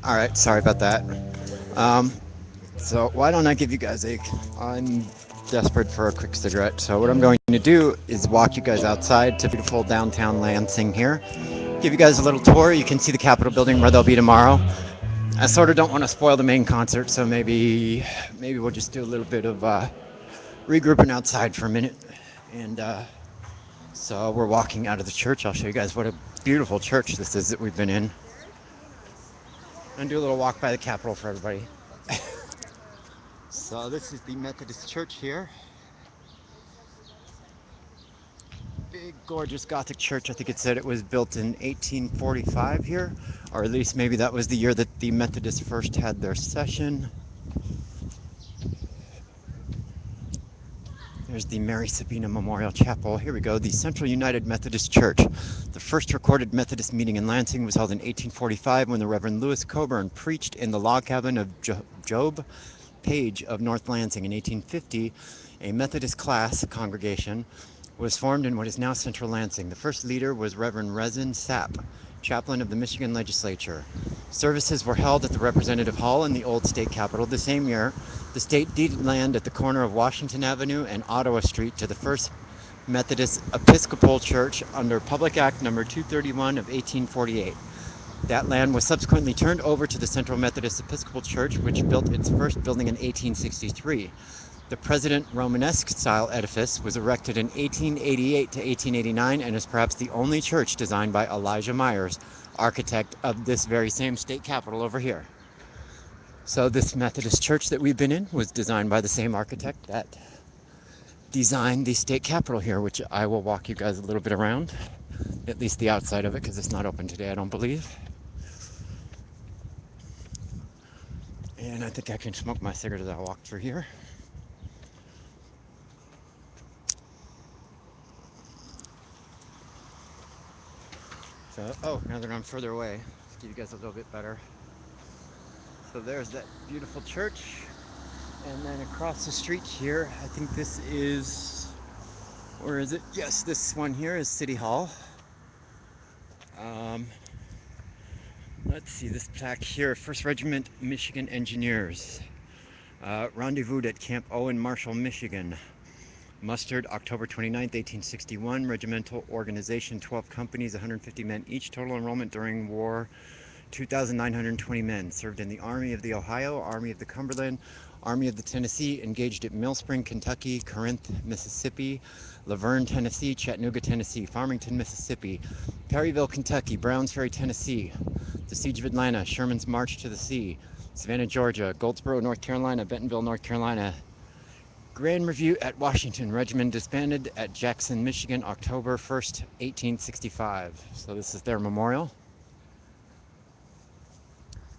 All right, sorry about that. Um, so why don't I give you guys a? I'm desperate for a quick cigarette. So what I'm going to do is walk you guys outside to beautiful downtown Lansing here. Give you guys a little tour. You can see the Capitol building where they'll be tomorrow. I sort of don't want to spoil the main concert, so maybe we'll just do a little bit of regrouping outside for a minute. And so we're walking out of the church. I'll show you guys what a beautiful church this is that we've been in. And do a little walk by the Capitol for everybody. So this is the Methodist Church here. Big, gorgeous Gothic church. I think it said it was built in 1845 here, or at least maybe that was the year that the Methodists first had their session. There's the Mary Sabina Memorial Chapel. Here we go, the Central United Methodist Church. The first recorded Methodist meeting in Lansing was held in 1845 when the Reverend Lewis Coburn preached in the log cabin of Job Page of North Lansing. In 1850, a Methodist class congregation was formed in what is now Central Lansing. The first leader was Reverend Rezin Sapp, chaplain of the Michigan legislature. Services were held at the Representative Hall in the old state capitol. The same year, the state deeded land at the corner of Washington Avenue and Ottawa Street to the First Methodist Episcopal Church under Public Act No. 231 of 1848. That land was subsequently turned over to the Central Methodist Episcopal Church, which built its first building in 1863. The President Romanesque-style edifice was erected in 1888 to 1889 and is perhaps the only church designed by Elijah Myers, architect of this very same state capitol over here. So this Methodist church that we've been in was designed by the same architect that designed the state capitol here, which I will walk you guys a little bit around, at least the outside of it, because it's not open today, I don't believe. And I think I can smoke my cigarette as I walk through here. So, oh, now that I'm further away, let's give you guys a little bit better. So there's that beautiful church. And then across the street here, I think this is, or is it? Yes, this one here is City Hall. Um, let's see, this plaque here, 1st Regiment Michigan Engineers. Rendezvoused at Camp Owen, Marshall, Michigan. Mustered October 29th, 1861. Regimental organization, 12 companies, 150 men each. Total enrollment during war, 2,920 men. Served in the Army of the Ohio, Army of the Cumberland, Army of the Tennessee. Engaged at Mill Spring, Kentucky, Corinth, Mississippi, Laverne, Tennessee, Chattanooga, Tennessee, Farmington, Mississippi, Perryville, Kentucky, Browns Ferry, Tennessee, the Siege of Atlanta, Sherman's March to the Sea, Savannah, Georgia, Goldsboro, North Carolina, Bentonville, North Carolina. Grand Review at Washington. Regiment disbanded at Jackson, Michigan, October 1st, 1865. So this is their memorial.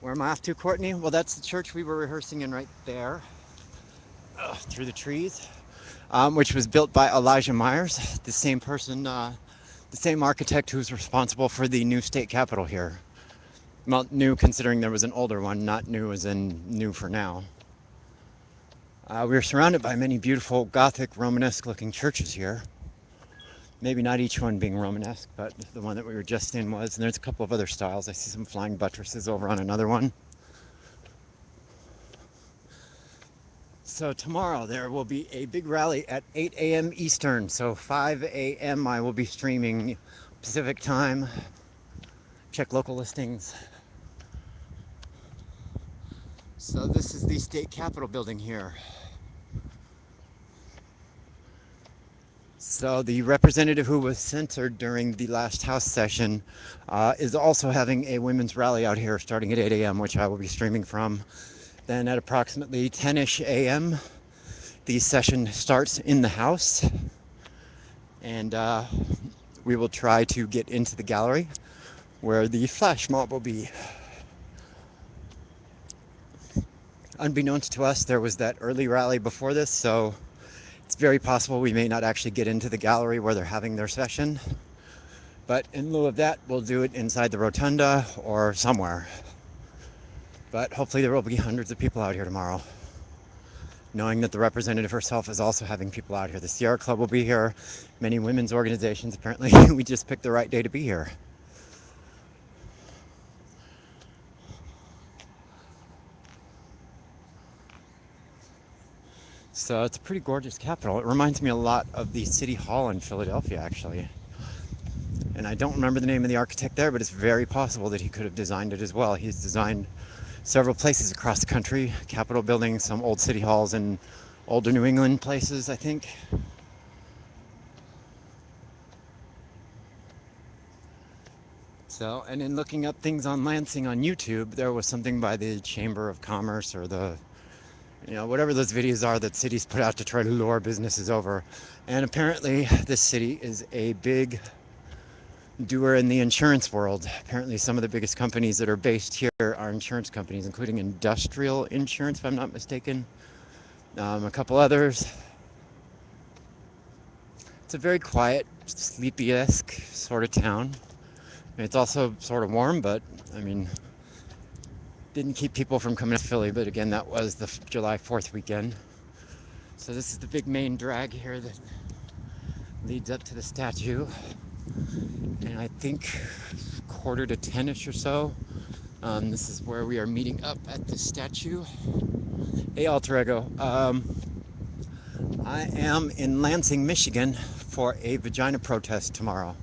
Where am I off to, Courtney? Well, that's the church we were rehearsing in right there, through the trees, which was built by Elijah Myers, the same person, the same architect who's responsible for the new state capitol here. Well, new considering there was an older one, not new as in new for now. We are surrounded by many beautiful Gothic Romanesque looking churches here. Maybe not each one being Romanesque, but the one that we were just in was. And there's a couple of other styles. I see some flying buttresses over on another one. So tomorrow there will be a big rally at 8 a.m. Eastern. So 5 a.m. I will be streaming Pacific time. Check local listings. So this is the state capitol building here. So the representative who was censored during the last House session is also having a women's rally out here starting at 8 a.m., which I will be streaming from. Then at approximately 10-ish a.m., the session starts in the House, and we will try to get into the gallery where the flash mob will be. Unbeknownst to us, there was that early rally before this, so it's very possible we may not actually get into the gallery where they're having their session. But in lieu of that, we'll do it inside the rotunda or somewhere. But hopefully there will be hundreds of people out here tomorrow. Knowing that the representative herself is also having people out here. The Sierra Club will be here. Many women's organizations. Apparently we just picked the right day to be here. So it's a pretty gorgeous capitol. It reminds me a lot of the City Hall in Philadelphia, actually. And I don't remember the name of the architect there, but it's very possible that he could have designed it as well. He's designed several places across the country, Capitol buildings, some old city halls, and older New England places, I think. So, and in looking up things on Lansing on YouTube, there was something by the Chamber of Commerce or whatever those videos are that cities put out to try to lure businesses over. And apparently, this city is a big doer in the insurance world. Apparently, some of the biggest companies that are based here are insurance companies, including Industrial Insurance, if I'm not mistaken. A couple others. It's a very quiet, sleepy-esque sort of town. It's also sort of warm, but I mean, didn't keep people from coming to Philly. But again, that was the July 4th weekend. So this is the big main drag here that leads up to the statue. And I think quarter to 10ish or so, this is where we are meeting up at the statue. Hey, Alter Ego. I am in Lansing, Michigan for a vagina protest tomorrow.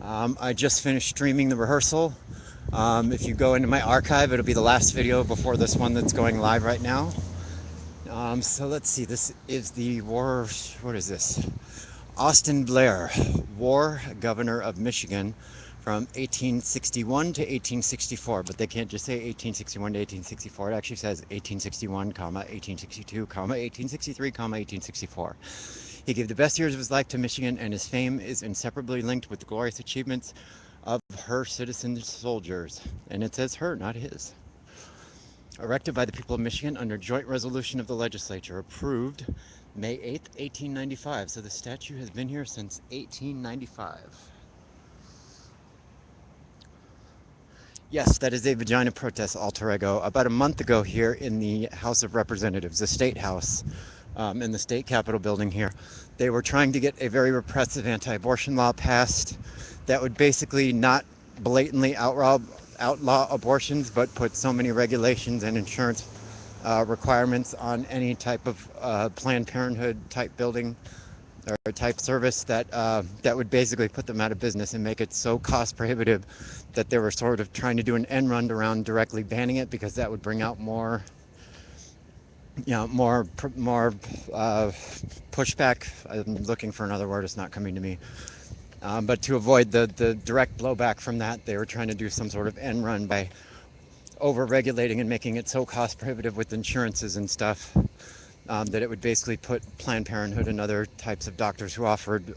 I just finished streaming the rehearsal. If you go into my archive, it'll be the last video before this one that's going live right now. So let's see, this is the war, what is this? Austin Blair, war governor of Michigan from 1861 to 1864, but they can't just say 1861 to 1864. It actually says 1861, 1862, 1863, 1864. He gave the best years of his life to Michigan, and his fame is inseparably linked with the glorious achievements of her citizen soldiers. And it says her, not his. Erected by the people of Michigan under joint resolution of the legislature, approved May 8th, 1895. So the statue has been here since 1895. Yes, that is a vagina protest, alter ego. About a month ago here in the House of Representatives, the State House, in the state capitol building here, they were trying to get a very repressive anti-abortion law passed that would basically not blatantly outlaw abortions, but put so many regulations and insurance requirements on any type of Planned Parenthood type building or type service that would basically put them out of business and make it so cost prohibitive that they were sort of trying to do an end run around directly banning it, because that would bring out more pushback. I'm looking for another word, it's not coming to me. But to avoid the direct blowback from that, they were trying to do some sort of end run by over regulating and making it so cost prohibitive with insurances and stuff, that it would basically put Planned Parenthood and other types of doctors who offered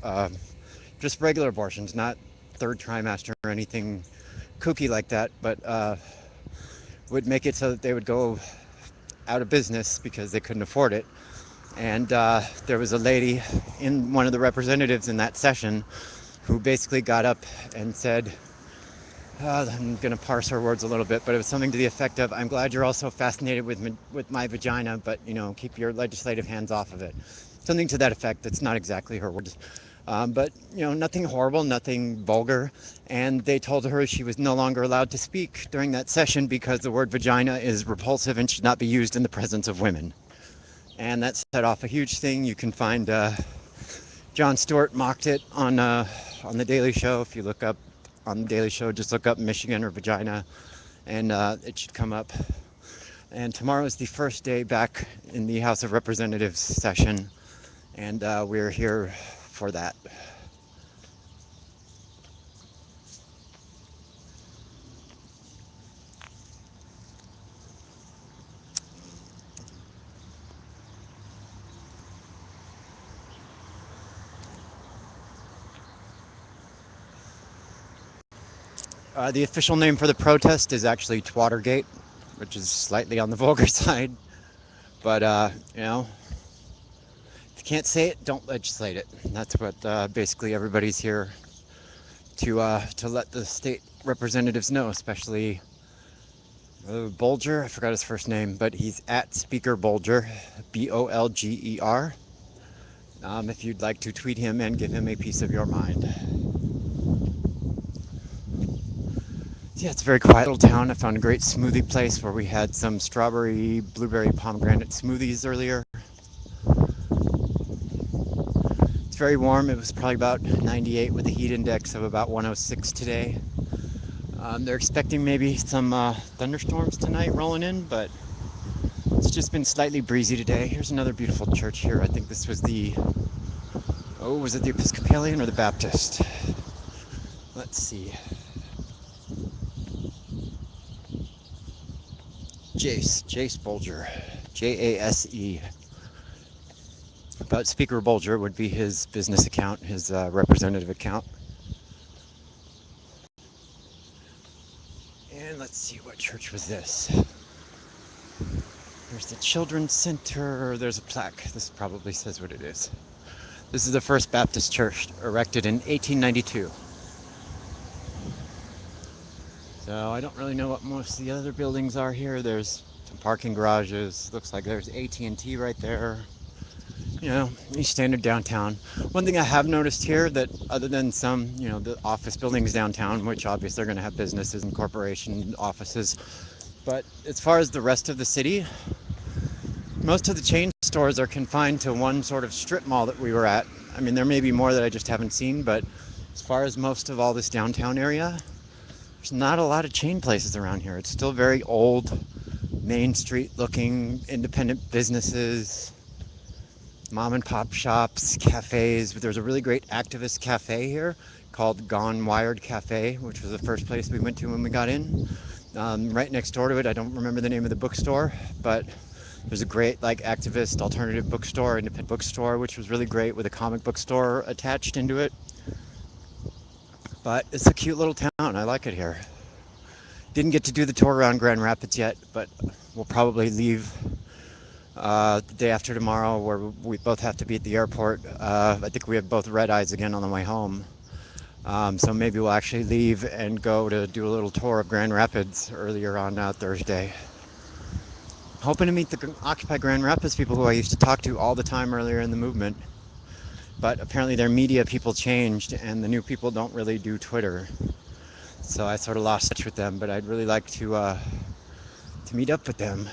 just regular abortions, not third trimester or anything kooky like that, but would make it so that they would go out of business because they couldn't afford it. And there was a lady in one of the representatives in that session who basically got up and said, I'm going to parse her words a little bit, but it was something to the effect of, I'm glad you're all so fascinated with my vagina, but, keep your legislative hands off of it. Something to that effect. That's not exactly her words. But, nothing horrible, nothing vulgar. And they told her she was no longer allowed to speak during that session because the word vagina is repulsive and should not be used in the presence of women. And that set off a huge thing. You can find Jon Stewart mocked it on The Daily Show. If you look up on The Daily Show, just look up Michigan or vagina, and it should come up. And tomorrow is the first day back in the House of Representatives session, and we're here for that. The official name for the protest is actually Twattergate, which is slightly on the vulgar side. But, if you can't say it, don't legislate it. And that's what basically everybody's here to let the state representatives know, especially Bolger. I forgot his first name, but he's at Speaker Bolger, Bolger. If you'd like to tweet him and give him a piece of your mind. Yeah, it's a very quiet little town. I found a great smoothie place where we had some strawberry, blueberry, pomegranate smoothies earlier. very warm. It was probably about 98 with a heat index of about 106 today. They're expecting maybe some thunderstorms tonight rolling in, but it's just been slightly breezy today. Here's another beautiful church here. I think this was the, oh, was it the Episcopalian or the Baptist? Let's see. Jace Bolger, Jase. But Speaker Bolger would be his business account, his representative account. And let's see, what church was this? There's the Children's Center. There's a plaque. This probably says what it is. This is the first Baptist church erected in 1892. So I don't really know what most of the other buildings are here. There's some parking garages. Looks like there's AT&T right there. You know, your standard downtown. One thing I have noticed here that other than some, you know, the office buildings downtown, which obviously are going to have businesses and corporation offices, but as far as the rest of the city, most of the chain stores are confined to one sort of strip mall that we were at. I mean, there may be more that I just haven't seen, but as far as most of all this downtown area, there's not a lot of chain places around here. It's still very old, Main Street looking, independent businesses, mom and pop shops, cafes. There's a really great activist cafe here called Gone Wired Cafe, which was the first place we went to when we got in. Right next door to it, I don't remember the name of the bookstore, but there's a great like activist alternative bookstore, independent bookstore, which was really great with a comic book store attached into it. But it's a cute little town. I like it here. Didn't get to do the tour around Grand Rapids yet, but we'll probably leave the day after tomorrow, where we both have to be at the airport. I think we have both red eyes again on the way home. So maybe we'll actually leave and go to do a little tour of Grand Rapids earlier on Thursday. Hoping to meet the Occupy Grand Rapids people who I used to talk to all the time earlier in the movement. But apparently their media people changed and the new people don't really do Twitter. So I sort of lost touch with them, but I'd really like to meet up with them.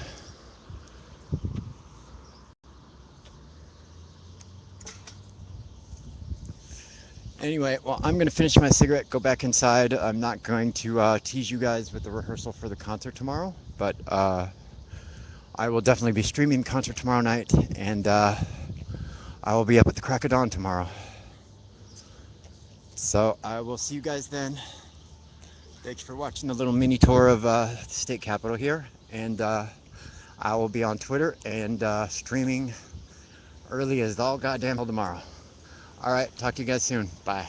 Anyway, well, I'm going to finish my cigarette, go back inside. I'm not going to tease you guys with the rehearsal for the concert tomorrow, but I will definitely be streaming the concert tomorrow night, and I will be up at the crack of dawn tomorrow. So I will see you guys then. Thanks for watching the little mini tour of the state capitol here, and I will be on Twitter and streaming early as all goddamn hell tomorrow. All right, talk to you guys soon. Bye.